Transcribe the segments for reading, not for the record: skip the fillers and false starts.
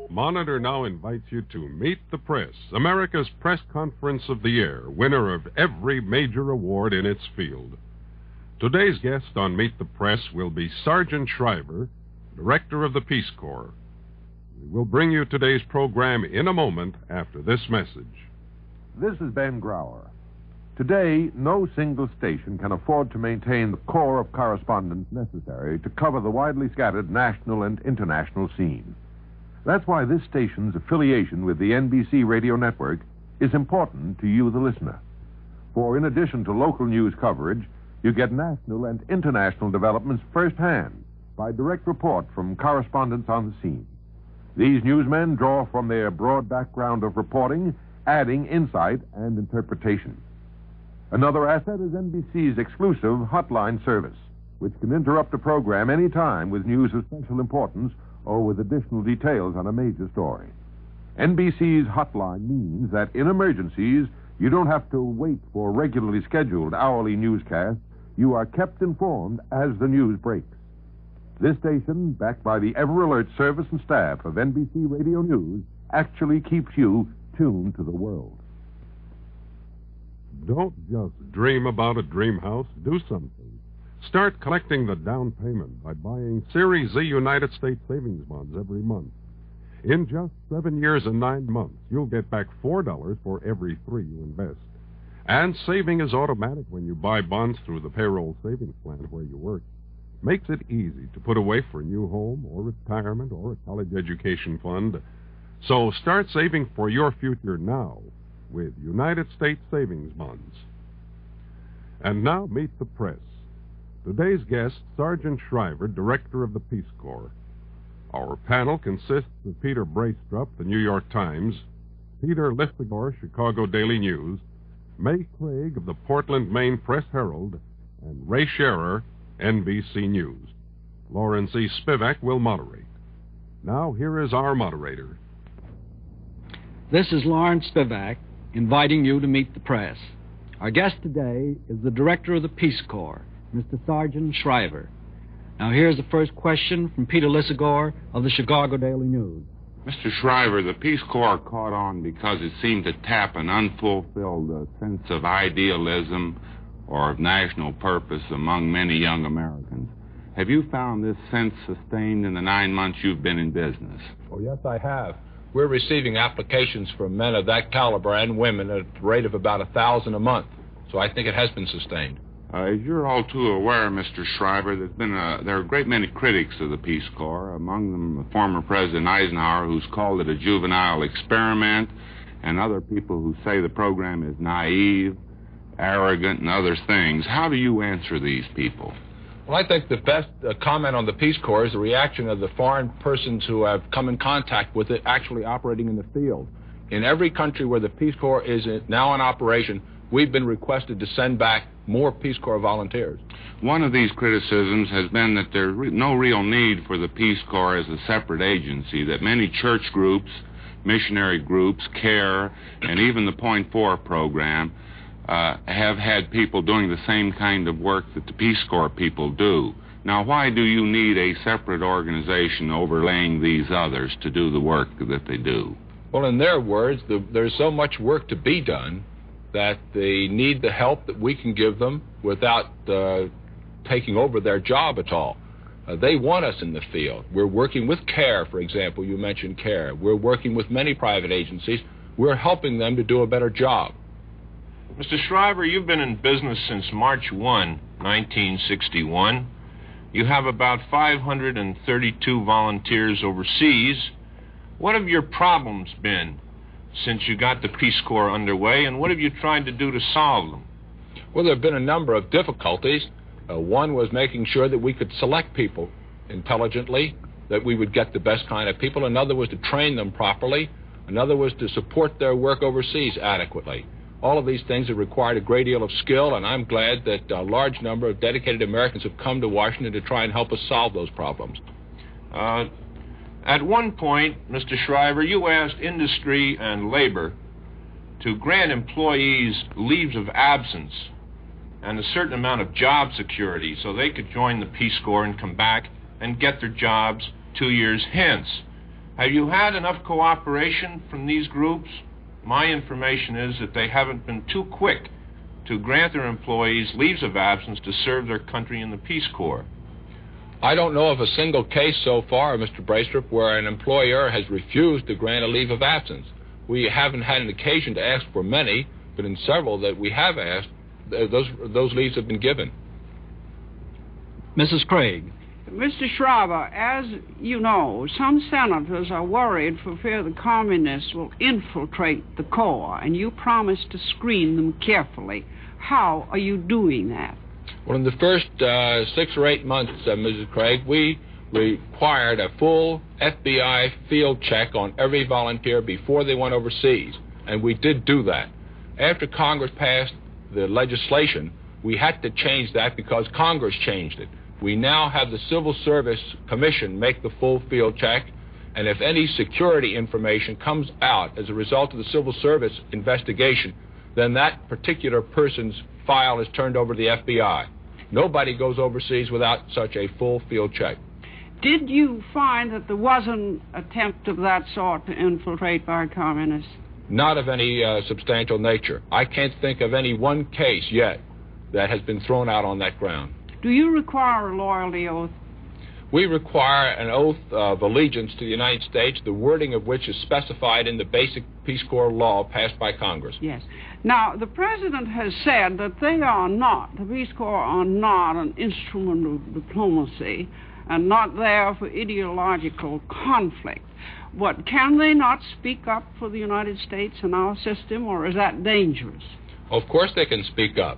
Monitor now invites you to Meet the Press, America's press conference of the year, winner of every major award in its field. Today's guest on Meet the Press will be Sergeant Shriver, Director of the Peace Corps. We will bring you today's program in a moment after this message. This is Ben Grauer. Today, no single station can afford to maintain the core of correspondence necessary to cover the widely scattered national and international scene. That's why this station's affiliation with the NBC radio network is important to you, the listener. For in addition to local news coverage, you get national and international developments firsthand by direct report from correspondents on the scene. These newsmen draw from their broad background of reporting, adding insight and interpretation. Another asset is NBC's exclusive hotline service, which can interrupt a program any time with news of special importance or with additional details on a major story. NBC's hotline means that in emergencies, you don't have to wait for regularly scheduled hourly newscasts. You are kept informed as the news breaks. This station, backed by the ever-alert service and staff of NBC Radio News, actually keeps you tuned to the world. Don't just dream about a dream house. Do something. Start collecting the down payment by buying Series Z United States savings bonds every month. In just 7 years and 9 months, you'll get back $4 for every $3 you invest. And saving is automatic when you buy bonds through the payroll savings plan where you work. Makes it easy to put away for a new home or retirement or a college education fund. So start saving for your future now with United States savings bonds. And now meet the press. Today's guest, Sergeant Shriver, Director of the Peace Corps. Our panel consists of Peter Braestrup, the New York Times, Peter Lithegor, Chicago Daily News, May Craig of the Portland, Maine Press Herald, and Ray Scherer, NBC News. Lawrence E. Spivak will moderate. Now, here is our moderator. This is Lawrence Spivak, inviting you to meet the press. Our guest today is the Director of the Peace Corps, Mr. Sergeant Shriver. Now, here's the first question from Peter Lithegor of the Chicago Daily News. Mr. Shriver, the Peace Corps caught on because it seemed to tap an unfulfilled sense of idealism or of national purpose among many young Americans. Have you found this sense sustained in the 9 months you've been in business? Oh, yes, I have. We're receiving applications from men of that caliber and women at the rate of about 1,000 a month. So I think it has been sustained. As you're all too aware, Mr. Shriver, there are a great many critics of the Peace Corps, among them former President Eisenhower, who's called it a juvenile experiment, and other people who say the program is naive, arrogant, and other things. How do you answer these people? Well, I think the best comment on the Peace Corps is the reaction of the foreign persons who have come in contact with it actually operating in the field. In every country where the Peace Corps is now in operation, we've been requested to send back more Peace Corps volunteers. One of these criticisms has been that there's no real need for the Peace Corps as a separate agency, that many church groups, missionary groups, CARE, and even the Point 4 program have had people doing the same kind of work that the Peace Corps people do. Now, why do you need a separate organization overlaying these others to do the work that they do? Well, in their words, there's so much work to be done that they need the help that we can give them without taking over their job at all. They want us in the field. We're working with CARE, for example. You mentioned CARE. We're working with many private agencies. We're helping them to do a better job. Mr. Shriver, you've been in business since March 1, 1961. You have about 532 volunteers overseas. What have your problems been since you got the Peace Corps underway, and what have you tried to do to solve them? Well, there have been a number of difficulties. One was making sure that we could select people intelligently, that we would get the best kind of people. Another was to train them properly. Another was to support their work overseas adequately. All of these things have required a great deal of skill, and I'm glad that a large number of dedicated Americans have come to Washington to try and help us solve those problems. At one point, Mr. Shriver, you asked industry and labor to grant employees leaves of absence and a certain amount of job security so they could join the Peace Corps and come back and get their jobs 2 years hence. Have you had enough cooperation from these groups? My information is that they haven't been too quick to grant their employees leaves of absence to serve their country in the Peace Corps. I don't know of a single case so far, Mr. Braestrup, where an employer has refused to grant a leave of absence. We haven't had an occasion to ask for many, but in several that we have asked, those leaves have been given. Mrs. Craig. Mr. Shriver, as you know, some senators are worried for fear the communists will infiltrate the Corps, and you promised to screen them carefully. How are you doing that? Well, in the first 6 or 8 months, Mrs. Craig, we required a full FBI field check on every volunteer before they went overseas, and we did do that. After Congress passed the legislation, we had to change that because Congress changed it. We now have the Civil Service Commission make the full field check, and if any security information comes out as a result of the Civil Service investigation, then that particular person's file is turned over to the FBI. Nobody goes overseas without such a full field check. Did you find that there was an attempt of that sort to infiltrate by communists? Not of any substantial nature. I can't think of any one case yet that has been thrown out on that ground. Do you require a loyalty oath? We require an oath of allegiance to the United States, the wording of which is specified in the basic Peace Corps law passed by Congress. Yes. Now, the President has said that they are not, the Peace Corps are not an instrument of diplomacy and not there for ideological conflict. But can they not speak up for the United States and our system, or is that dangerous? Of course they can speak up.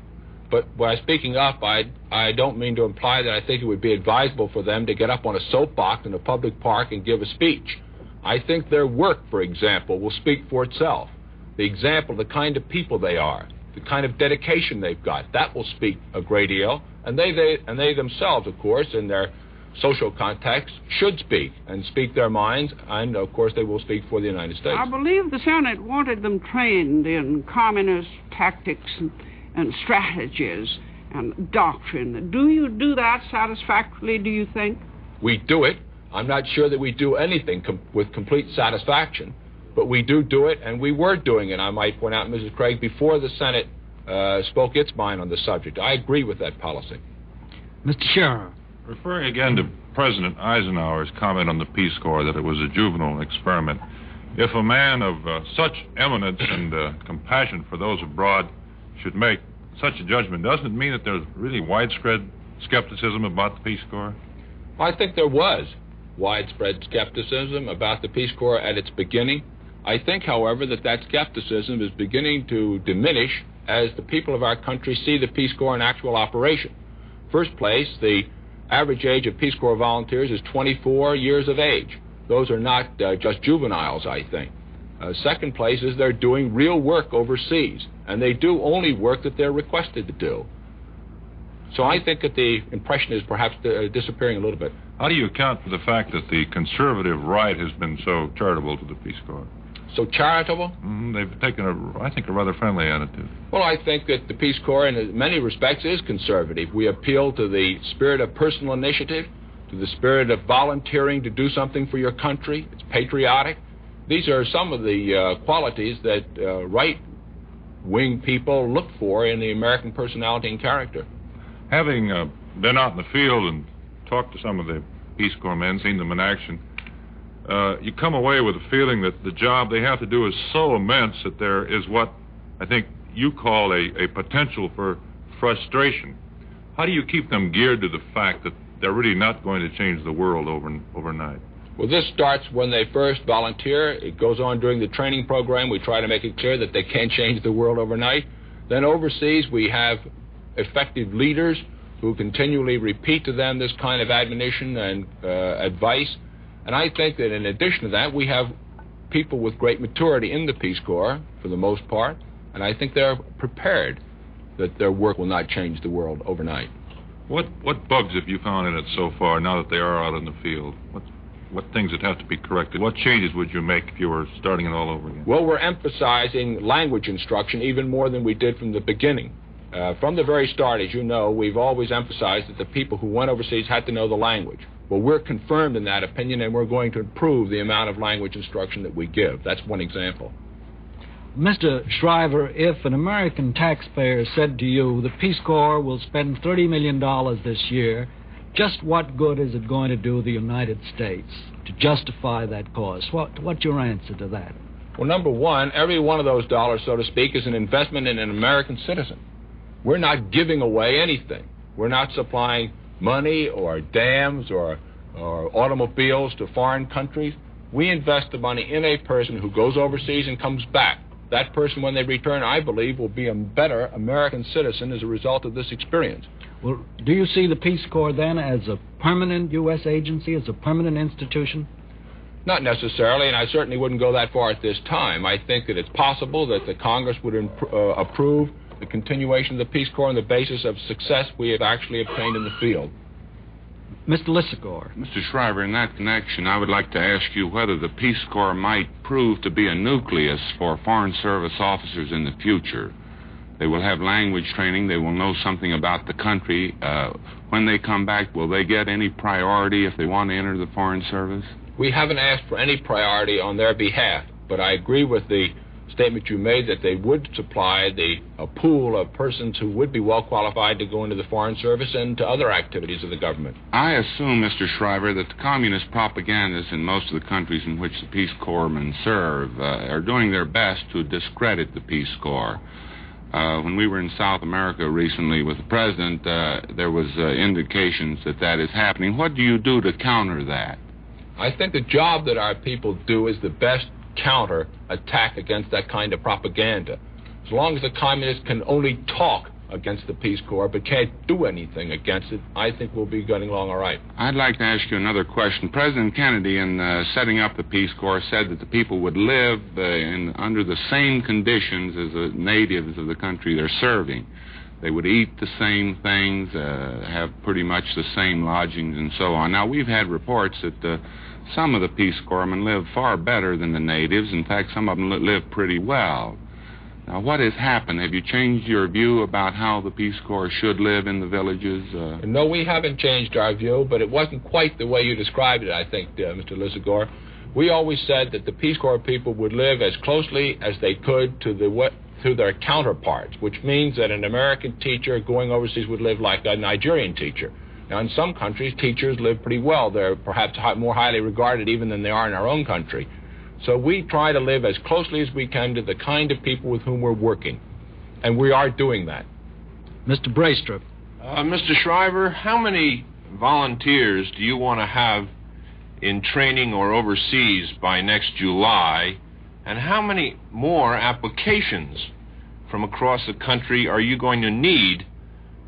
But by speaking up, I don't mean to imply that I think it would be advisable for them to get up on a soapbox in a public park and give a speech. I think their work, for example, will speak for itself. The example, the kind of people they are, the kind of dedication they've got, that will speak a great deal. And they themselves, of course, in their social context, should speak and speak their minds, and, of course, they will speak for the United States. I believe the Senate wanted them trained in communist tactics and strategies and doctrine. Do you do that satisfactorily, do you think? We do it. I'm not sure that we do anything with complete satisfaction, but we do it, and we were doing it, I might point out, Mrs. Craig, before the Senate spoke its mind on the subject. I agree with that policy. Mr. Sheriff. Referring again to President Eisenhower's comment on the Peace Corps that it was a juvenile experiment, if a man of such eminence and compassion for those abroad should make such a judgment, doesn't it mean that there's really widespread skepticism about the Peace Corps? I think there was widespread skepticism about the Peace Corps at its beginning. I think, however, that skepticism is beginning to diminish as the people of our country see the Peace Corps in actual operation. First place, the average age of Peace Corps volunteers is 24 years of age. Those are not just juveniles, I think. Second place is they're doing real work overseas, and they do only work that they're requested to do. So I think that the impression is perhaps disappearing a little bit. How do you account for the fact that the conservative right has been so charitable to the Peace Corps? So charitable? They've taken, a rather friendly attitude. Well, I think that the Peace Corps, in many respects, is conservative. We appeal to the spirit of personal initiative, to the spirit of volunteering to do something for your country. It's patriotic. These are some of the qualities that right-wing people look for in the American personality and character. Having been out in the field and talked to some of the Peace Corps men, seen them in action, you come away with a feeling that the job they have to do is so immense that there is what I think you call a potential for frustration. How do you keep them geared to the fact that they're really not going to change the world overnight? Well, this starts when they first volunteer. It goes on during the training program. We try to make it clear that they can't change the world overnight. Then overseas, we have effective leaders who continually repeat to them this kind of admonition and advice. And I think that in addition to that, we have people with great maturity in the Peace Corps, for the most part, and I think they're prepared that their work will not change the world overnight. What bugs have you found in it so far, now that they are out in the field? What things that have to be corrected? What changes would you make if you were starting it all over again? Well, we're emphasizing language instruction even more than we did from the beginning. From the very start, as you know, we've always emphasized that the people who went overseas had to know the language. Well, we're confirmed in that opinion, and we're going to improve the amount of language instruction that we give. That's one example. Mr. Shriver, if an American taxpayer said to you, the Peace Corps will spend $30 million this year, just what good is it going to do the United States to justify that cost? What's your answer to that? Well, number one, every one of those dollars, so to speak, is an investment in an American citizen. We're not giving away anything. We're not supplying money or dams or automobiles to foreign countries. We invest the money in a person who goes overseas and comes back. That person, when they return, I believe, will be a better American citizen as a result of this experience. Well, do you see the Peace Corps then as a permanent U.S. agency, as a permanent institution? Not necessarily, and I certainly wouldn't go that far at this time. I think that it's possible that the Congress would approve the continuation of the Peace Corps on the basis of success we have actually obtained in the field. Mr. Lissagore. Mr. Shriver, in that connection, I would like to ask you whether the Peace Corps might prove to be a nucleus for Foreign Service officers in the future. They will have language training. They will know something about the country. When they come back, will they get any priority if they want to enter the Foreign Service? We haven't asked for any priority on their behalf, but I agree with the statement you made that they would supply a pool of persons who would be well qualified to go into the Foreign Service and to other activities of the government. I assume, Mr. Shriver, that the communist propagandists in most of the countries in which the Peace Corpsmen serve are doing their best to discredit the Peace Corps. When we were in South America recently with the President, there was indications that that is happening. What do you do to counter that? I think the job that our people do is the best counter attack against that kind of propaganda. As long as the communists can only talk against the Peace Corps but can't do anything against it, I think we'll be getting along all right. I'd like to ask you another question. President Kennedy, in setting up the Peace Corps, said that the people would live under the same conditions as the natives of the country they're serving. They would eat the same things, have pretty much the same lodgings and so on. Now, we've had reports that some of the Peace Corpsmen live far better than the natives. In fact, some of them live pretty well. Now, what has happened? Have you changed your view about how the Peace Corps should live in the villages? No, we haven't changed our view, but it wasn't quite the way you described it, I think, Mr. Lissagore. We always said that the Peace Corps people would live as closely as they could to their counterparts, which means that an American teacher going overseas would live like a Nigerian teacher. Now, in some countries, teachers live pretty well. They're perhaps more highly regarded even than they are in our own country. So we try to live as closely as we can to the kind of people with whom we're working, and we are doing that. Mr. Braystrup. Mr. Shriver, how many volunteers do you want to have in training or overseas by next July, and how many more applications from across the country are you going to need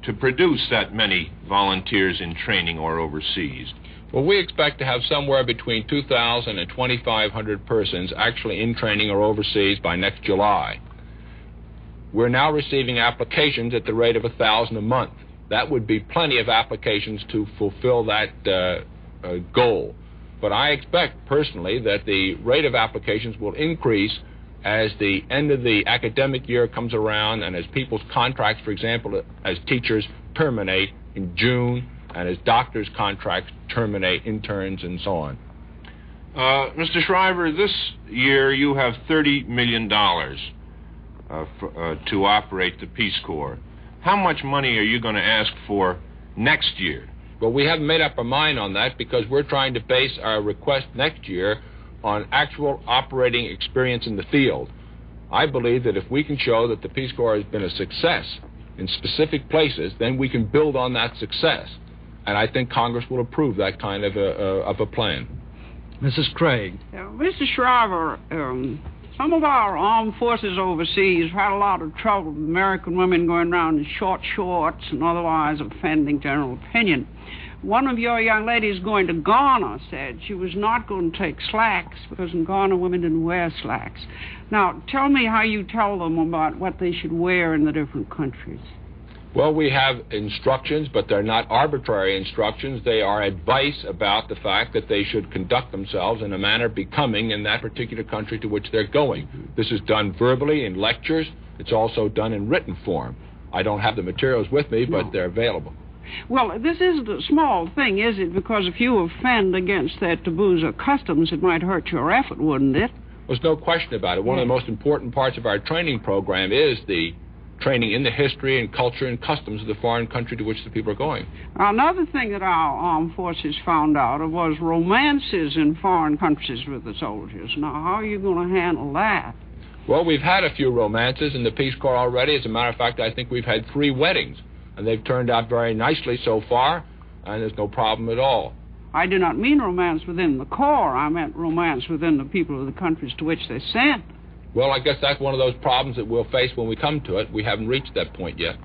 to produce that many volunteers in training or overseas? Well, we expect to have somewhere between 2,000 and 2,500 persons actually in training or overseas by next July. We're now receiving applications at the rate of 1,000 a month. That would be plenty of applications to fulfill that goal. But I expect, personally, that the rate of applications will increase as the end of the academic year comes around and as people's contracts, for example, as teachers terminate in June, and as doctors' contracts terminate, interns, and so on. Mr. Shriver, this year you have $30 million to operate the Peace Corps. How much money are you going to ask for next year? Well, we haven't made up our mind on that because we're trying to base our request next year on actual operating experience in the field. I believe that if we can show that the Peace Corps has been a success in specific places, then we can build on that success. And I think Congress will approve that kind of a plan. Mrs. Craig. Mr. Shriver, some of our armed forces overseas had a lot of trouble with American women going around in short shorts and otherwise offending general opinion. One of your young ladies going to Ghana said she was not going to take slacks because in Ghana women didn't wear slacks. Now, tell me how you tell them about what they should wear in the different countries. Well, we have instructions, but they're not arbitrary instructions. They are advice about the fact that they should conduct themselves in a manner becoming in that particular country to which they're going. This is done verbally in lectures. It's also done in written form. I don't have the materials with me, but they're available. Well, this isn't a small thing, is it? Because if you offend against their taboos or customs, it might hurt your effort, wouldn't it? There's no question about it. One of the most important parts of our training program is the training in the history and culture and customs of the foreign country to which the people are going. Another thing that our armed forces found out was romances in foreign countries with the soldiers. Now, how are you going to handle that? Well, we've had a few romances in the Peace Corps already. As a matter of fact, I think we've had 3 weddings, and they've turned out very nicely so far, and there's no problem at all. I do not mean romance within the Corps. I meant romance within the people of the countries to which they sent. Well, I guess that's one of those problems that we'll face when we come to it. We haven't reached that point yet.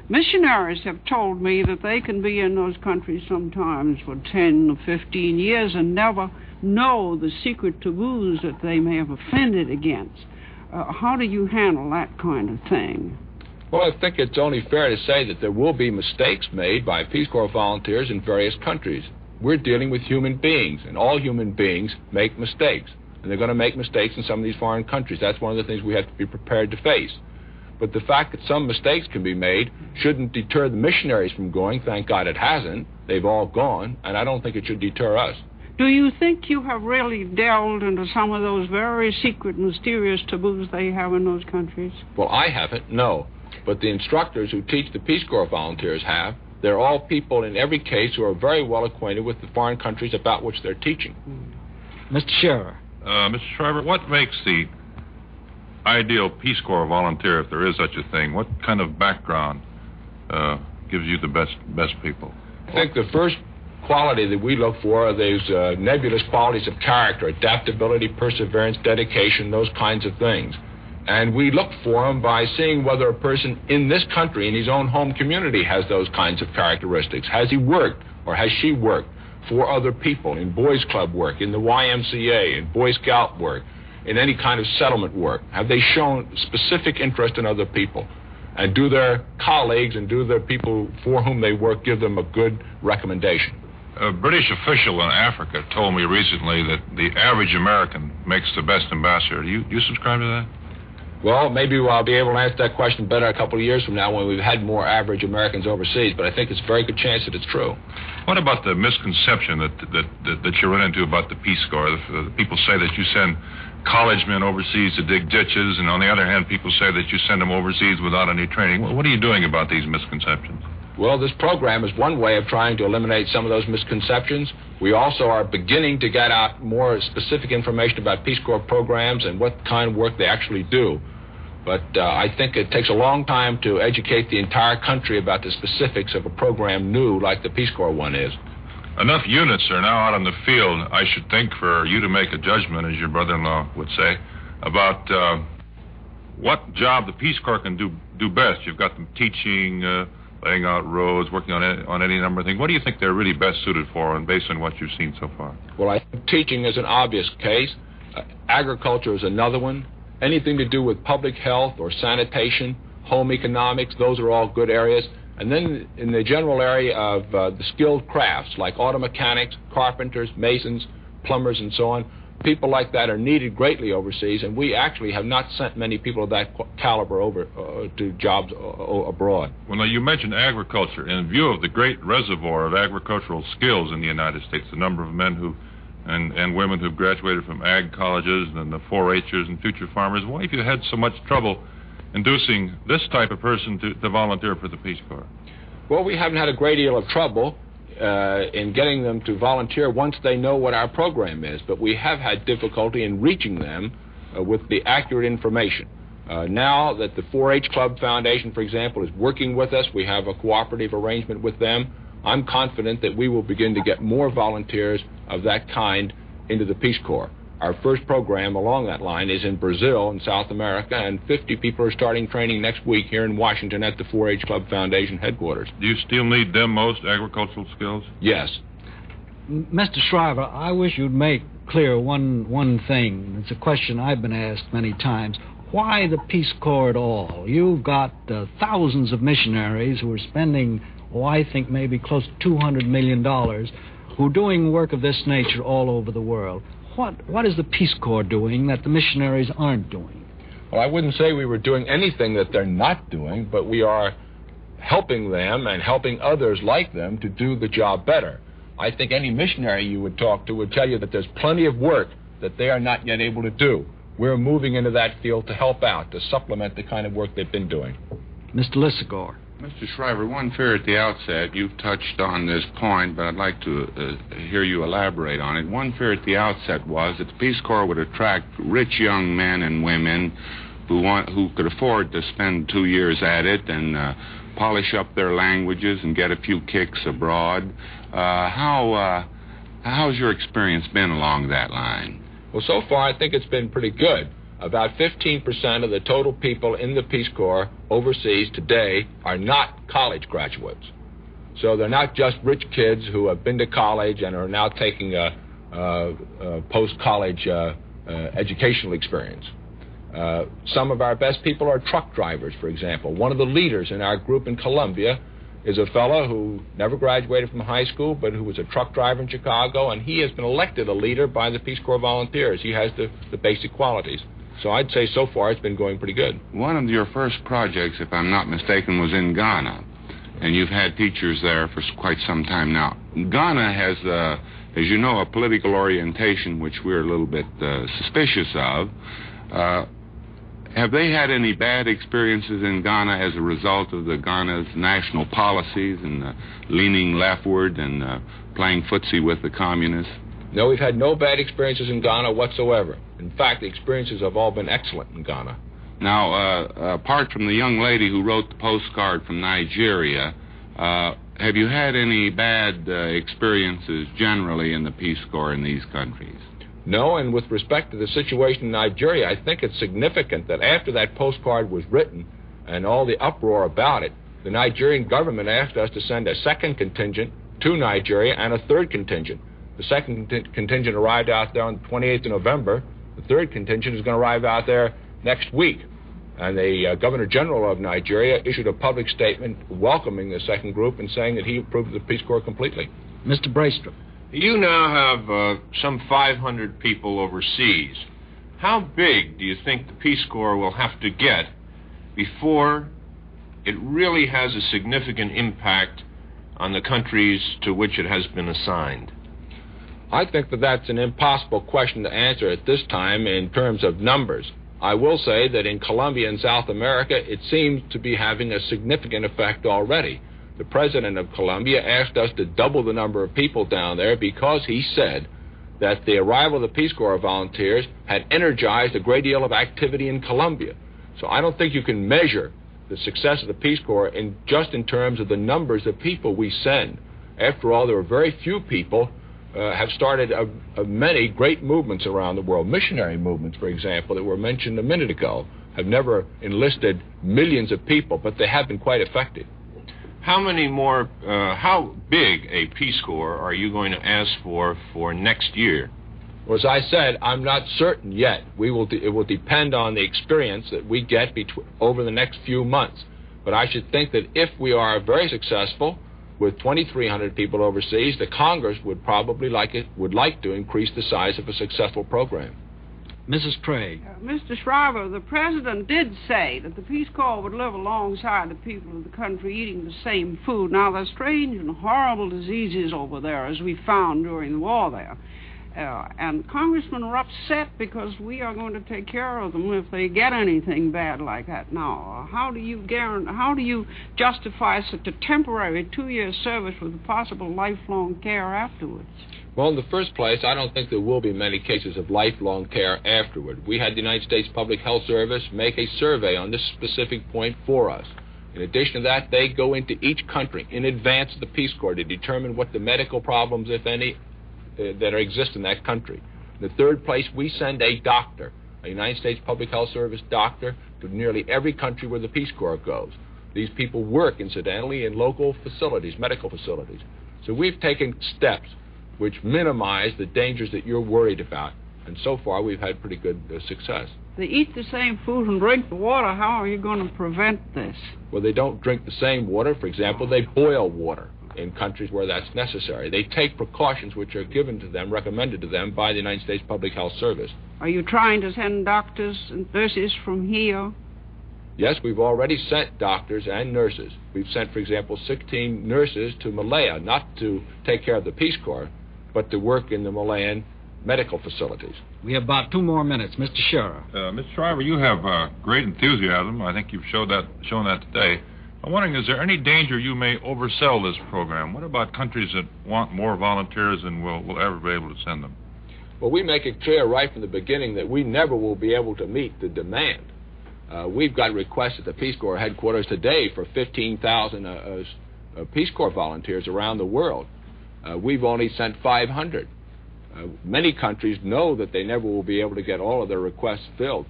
Missionaries have told me that they can be in those countries sometimes for 10 or 15 years and never know the secret taboos that they may have offended against. How do you handle that kind of thing? Well, I think it's only fair to say that there will be mistakes made by Peace Corps volunteers in various countries. We're dealing with human beings, and all human beings make mistakes. And they're going to make mistakes in some of these foreign countries. That's one of the things we have to be prepared to face. But the fact that some mistakes can be made shouldn't deter the missionaries from going. Thank God it hasn't. They've all gone, and I don't think it should deter us. Do you think you have really delved into some of those very secret, mysterious taboos they have in those countries? Well, I haven't, no. But the instructors who teach the Peace Corps volunteers have. They're all people in every case who are very well acquainted with the foreign countries about which they're teaching. Mr. Shriver. Mr. Shriver, what makes the ideal Peace Corps volunteer, if there is such a thing? What kind of background gives you the best people? I think the first quality that we look for are those nebulous qualities of character, adaptability, perseverance, dedication, those kinds of things. And we look for them by seeing whether a person in this country, in his own home community, has those kinds of characteristics. Has he worked or has she worked for other people in boys' club work, in the YMCA, in Boy Scout work, in any kind of settlement work? Have they shown specific interest in other people? And do their colleagues and do their people for whom they work give them a good recommendation? A British official in Africa told me recently that the average American makes the best ambassador. Do you subscribe to that? Well, maybe I'll be able to answer that question better a couple of years from now when we've had more average Americans overseas, but I think it's a very good chance that it's true. What about the misconception that you run into about the Peace Corps? The people say that you send college men overseas to dig ditches, and on the other hand, people say that you send them overseas without any training. What are you doing about these misconceptions? Well, this program is one way of trying to eliminate some of those misconceptions. We also are beginning to get out more specific information about Peace Corps programs and what kind of work they actually do. But I think it takes a long time to educate the entire country about the specifics of a program new like the Peace Corps one is. Enough units are now out on the field, I should think, for you to make a judgment, as your brother-in-law would say, about what job the Peace Corps can do best. You've got them teaching, laying out roads, working on any number of things. What do you think they're really best suited for, and based on what you've seen so far? Well, I think teaching is an obvious case. Agriculture is another one. Anything to do with public health or sanitation, home economics, those are all good areas. And then in the general area of the skilled crafts like auto mechanics, carpenters, masons, plumbers, and so on, people like that are needed greatly overseas, and we actually have not sent many people of that caliber over to jobs abroad. Well, now, you mentioned agriculture. In view of the great reservoir of agricultural skills in the United States, the number of men who and women who've graduated from ag colleges and the 4-H'ers and future farmers, why have you had so much trouble inducing this type of person to volunteer for the Peace Corps? Well, we haven't had a great deal of trouble in getting them to volunteer once they know what our program is, but we have had difficulty in reaching them with the accurate information. Now that the 4-H Club Foundation, for example, is working with us, we have a cooperative arrangement with them, I'm confident that we will begin to get more volunteers of that kind into the Peace Corps. Our first program along that line is in Brazil in South America, and 50 people are starting training next week here in Washington at the 4-H Club Foundation headquarters. Do you still need them most, agricultural skills? Yes. Mr. Shriver, I wish you'd make clear one thing. It's a question I've been asked many times. Why the Peace Corps at all? You've got thousands of missionaries who are spending, I think maybe close to $200 million, who are doing work of this nature all over the world. What is the Peace Corps doing that the missionaries aren't doing? Well, I wouldn't say we were doing anything that they're not doing, but we are helping them and helping others like them to do the job better. I think any missionary you would talk to would tell you that there's plenty of work that they are not yet able to do. We're moving into that field to help out, to supplement the kind of work they've been doing. Mr. Lissagore. Mr. Shriver, one fear at the outset, you've touched on this point, but I'd like to hear you elaborate on it. One fear at the outset was that the Peace Corps would attract rich young men and women who could afford to spend 2 years at it and polish up their languages and get a few kicks abroad. How's your experience been along that line? Well, so far I think it's been pretty good. About 15% of the total people in the Peace Corps overseas today are not college graduates. So they're not just rich kids who have been to college and are now taking a post-college educational experience. Some of our best people are truck drivers, for example. One of the leaders in our group in Columbia is a fellow who never graduated from high school, but who was a truck driver in Chicago, and he has been elected a leader by the Peace Corps volunteers. He has the basic qualities. So I'd say so far it's been going pretty good. One of your first projects, if I'm not mistaken, was in Ghana, and you've had teachers there for quite some time now. Ghana has, as you know, a political orientation which we're a little bit suspicious of. Have they had any bad experiences in Ghana as a result of Ghana's national policies and leaning leftward and playing footsie with the communists? No, we've had no bad experiences in Ghana whatsoever. In fact, the experiences have all been excellent in Ghana. Now, apart from the young lady who wrote the postcard from Nigeria, have you had any bad experiences generally in the Peace Corps in these countries? No, and with respect to the situation in Nigeria, I think it's significant that after that postcard was written and all the uproar about it, the Nigerian government asked us to send a second contingent to Nigeria and a third contingent. The second contingent arrived out there on the 28th of November. The third contingent is going to arrive out there next week. And the Governor General of Nigeria issued a public statement welcoming the second group and saying that he approved of the Peace Corps completely. Mr. Braestrup. You now have some 500 people overseas. How big do you think the Peace Corps will have to get before it really has a significant impact on the countries to which it has been assigned? I think that that's an impossible question to answer at this time in terms of numbers. I will say that in Colombia and South America, it seems to be having a significant effect already. The president of Colombia asked us to double the number of people down there because he said that the arrival of the Peace Corps volunteers had energized a great deal of activity in Colombia. So I don't think you can measure the success of the Peace Corps just in terms of the numbers of people we send. After all, there are very few people have started many great movements around the world. Missionary movements, for example, that were mentioned a minute ago, have never enlisted millions of people, but they have been quite effective. How big a Peace Corps are you going to ask for next year? Well, as I said, I'm not certain yet. It will depend on the experience that we get over the next few months. But I should think that if we are very successful with 2,300 people overseas, the Congress would probably would like to increase the size of a successful program. Mrs. Craig. Mr. Shriver, the president did say that the Peace Corps would live alongside the people of the country eating the same food. Now, there's strange and horrible diseases over there, as we found during the war there. And congressmen are upset because we are going to take care of them if they get anything bad like that. Now, how do you justify such a temporary 2-year service with possible lifelong care afterwards? Well, in the first place, I don't think there will be many cases of lifelong care afterward. We had the United States Public Health Service make a survey on this specific point for us. In addition to that, they go into each country in advance of the Peace Corps to determine what the medical problems, if any, that exist in that country. In the third place, we send a doctor, a United States Public Health Service doctor, to nearly every country where the Peace Corps goes. These people work, incidentally, in local facilities, medical facilities. So we've taken steps which minimize the dangers that you're worried about. And so far, we've had pretty good success. They eat the same food and drink the water. How are you going to prevent this? Well, they don't drink the same water. For example, they boil water in countries where that's necessary. They take precautions which are given to them, recommended to them by the United States Public Health Service. Are you trying to send doctors and nurses from here? Yes, we've already sent doctors and nurses. We've sent, for example, 16 nurses to Malaya, not to take care of the Peace Corps, but to work in the Malayan medical facilities. We have about 2 more minutes. Mr. Shriver. Mr. Shriver, you have great enthusiasm. I think you've shown that today. I'm wondering, is there any danger you may oversell this program? What about countries that want more volunteers and will ever be able to send them? Well, we make it clear right from the beginning that we never will be able to meet the demand. We've got requests at the Peace Corps headquarters today for 15,000 Peace Corps volunteers around the world. We've only sent 500. Many countries know that they never will be able to get all of their requests filled.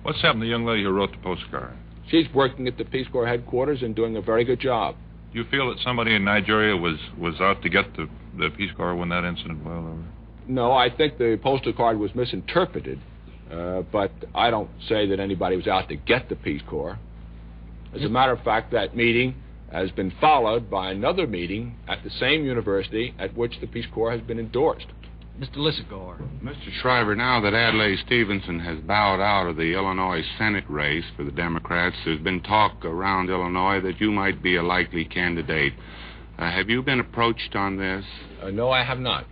What's happened to the young lady who wrote the postcard? She's working at the Peace Corps headquarters and doing a very good job. Do you feel that somebody in Nigeria was out to get the Peace Corps when that incident was over? No, I think the postal card was misinterpreted, but I don't say that anybody was out to get the Peace Corps. As a matter of fact, that meeting has been followed by another meeting at the same university at which the Peace Corps has been endorsed. Mr. Lissagore. Mr. Shriver, now that Adlai Stevenson has bowed out of the Illinois Senate race for the Democrats, there's been talk around Illinois that you might be a likely candidate. Have you been approached on this? No, I have not.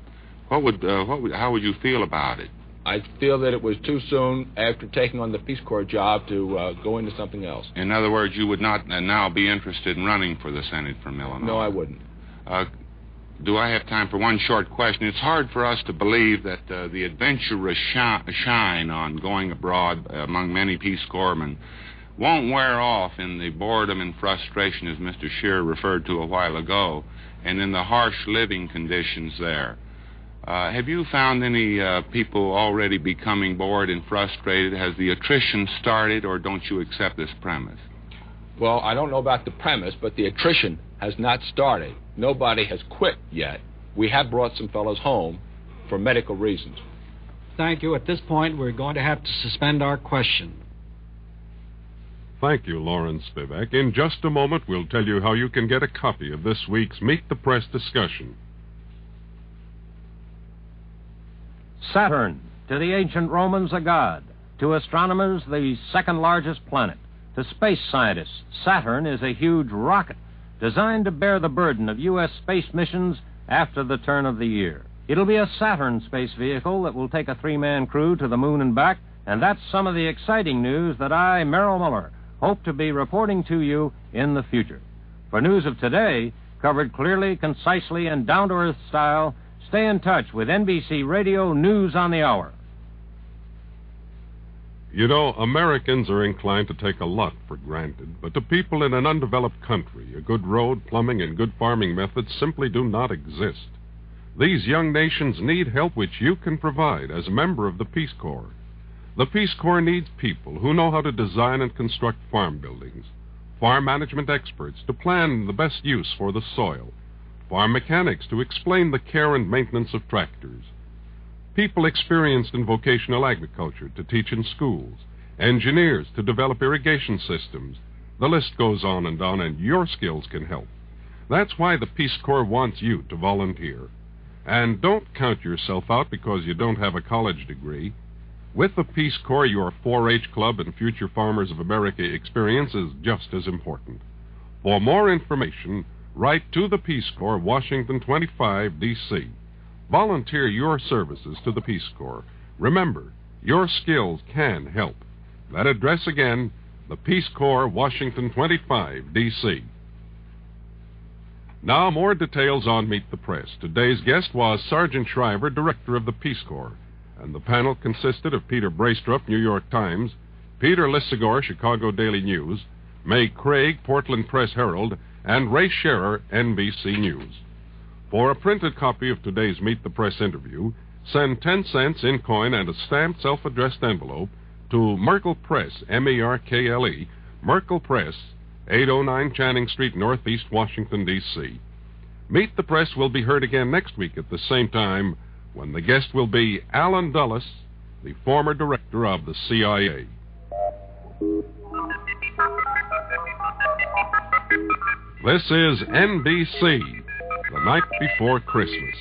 How would you feel about it? I feel that it was too soon after taking on the Peace Corps job to go into something else. In other words, you would not now be interested in running for the Senate from Illinois? No, I wouldn't. Do I have time for one short question? It's hard for us to believe that the adventurous shine on going abroad among many Peace Corpsmen won't wear off in the boredom and frustration, as Mr. Scheer referred to a while ago, and in the harsh living conditions there. Have you found any people already becoming bored and frustrated? Has the attrition started, or don't you accept this premise? Well, I don't know about the premise, but the attrition has not started. Nobody has quit yet. We have brought some fellows home for medical reasons. Thank you. At this point, we're going to have to suspend our question. Thank you, Lawrence Spivak. In just a moment, we'll tell you how you can get a copy of this week's Meet the Press discussion. Saturn, to the ancient Romans a god, to astronomers the second largest planet, to space scientists, Saturn is a huge rocket designed to bear the burden of U.S. space missions after the turn of the year. It'll be a Saturn space vehicle that will take a 3-man crew to the moon and back, and that's some of the exciting news that I, Merrill Muller, hope to be reporting to you in the future. For news of today, covered clearly, concisely, and down-to-earth style, stay in touch with NBC Radio News on the Hour. You know, Americans are inclined to take a lot for granted, but to people in an undeveloped country, a good road, plumbing, and good farming methods simply do not exist. These young nations need help which you can provide as a member of the Peace Corps. The Peace Corps needs people who know how to design and construct farm buildings, farm management experts to plan the best use for the soil, farm mechanics to explain the care and maintenance of tractors, people experienced in vocational agriculture to teach in schools, engineers to develop irrigation systems. The list goes on, and your skills can help. That's why the Peace Corps wants you to volunteer. And don't count yourself out because you don't have a college degree. With the Peace Corps, your 4-H Club and Future Farmers of America experience is just as important. For more information, write to the Peace Corps, Washington 25, D.C. Volunteer your services to the Peace Corps. Remember, your skills can help. That address again, the Peace Corps, Washington 25, D.C. Now, more details on Meet the Press. Today's guest was Sergeant Shriver, Director of the Peace Corps, and the panel consisted of Peter Braystrup, New York Times, Peter Lissagore, Chicago Daily News, May Craig, Portland Press Herald, and Ray Scherer, NBC News. For a printed copy of today's Meet the Press interview, send 10 cents in coin and a stamped self-addressed envelope to Merkle Press, M-E-R-K-L-E, Merkle Press, 809 Channing Street, Northeast Washington, D.C. Meet the Press will be heard again next week at the same time, when the guest will be Alan Dulles, the former director of the CIA. This is NBC, the night before Christmas.